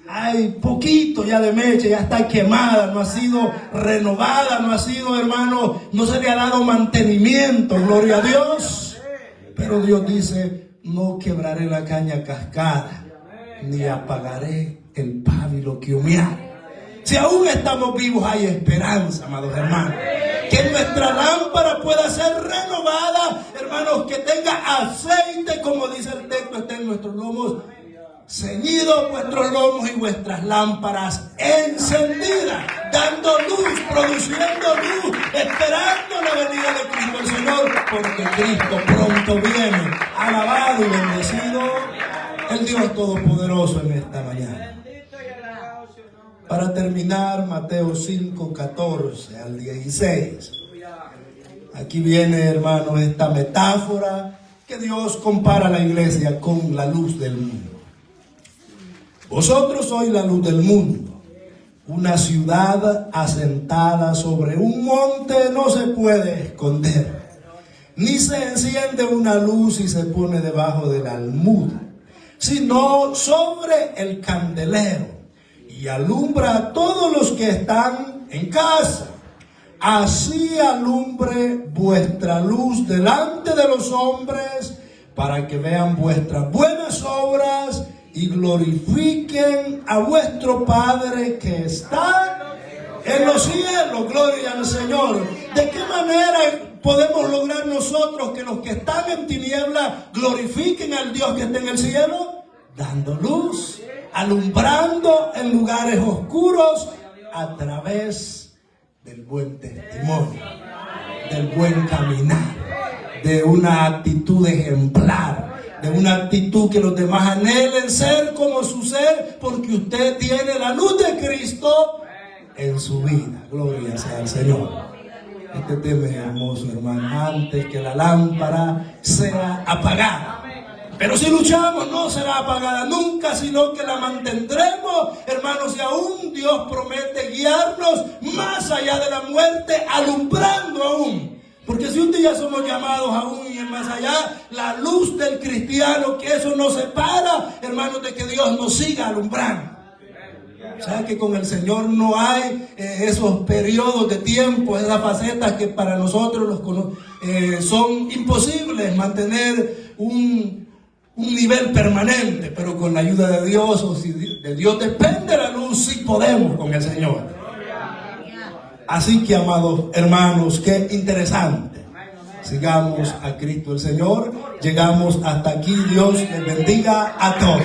hay poquito ya de mecha, ya está quemada, no ha sido renovada, no ha sido, hermano, no se le ha dado mantenimiento, gloria a Dios. Pero Dios dice: no quebraré la caña cascada, ni apagaré el pábilo que humeare. Si aún estamos vivos, hay esperanza, amados hermanos. Que nuestra lámpara pueda ser renovada, hermanos, que tenga aceite, como dice el texto, está en nuestros lomos, ceñidos vuestros lomos y vuestras lámparas encendidas, dando luz, produciendo luz, esperando la venida de Cristo el Señor, porque Cristo pronto viene. Alabado y bendecido el Dios Todopoderoso en esta mañana. Para terminar, Mateo 5, 14 al 16. Aquí viene, hermanos, esta metáfora que Dios compara a la iglesia con la luz del mundo. Vosotros sois la luz del mundo. Una ciudad asentada sobre un monte no se puede esconder, ni se enciende una luz y se pone debajo del almud, sino sobre el candelero, y alumbra a todos los que están en casa. Así alumbre vuestra luz delante de los hombres, para que vean vuestras buenas obras y glorifiquen a vuestro Padre que está en los cielos, gloria al Señor. ¿De qué manera podemos lograr nosotros que los que están en tinieblas glorifiquen al Dios que está en el cielo? Dando luz, alumbrando en lugares oscuros a través del buen testimonio, del buen caminar, de una actitud ejemplar, de una actitud que los demás anhelen ser como su ser, porque usted tiene la luz de Cristo en su vida. Gloria sea al Señor. Este tema es hermoso, hermano. Antes que la lámpara sea apagada. Pero si luchamos, no será apagada nunca, sino que la mantendremos, hermanos. Y aún Dios promete guiarnos más allá de la muerte, alumbrando aún. Porque si un día somos llamados aún y en más allá, la luz del cristiano, que eso nos separa, hermanos, de que Dios nos siga alumbrando. O sea que con el Señor no hay esos periodos de tiempo, esas facetas que para nosotros son imposibles mantener un nivel permanente, pero con la ayuda de Dios, o si de Dios depende la luz, sí podemos con el Señor. Así que, amados hermanos, qué interesante. Sigamos a Cristo el Señor. Llegamos hasta aquí. Dios les bendiga a todos.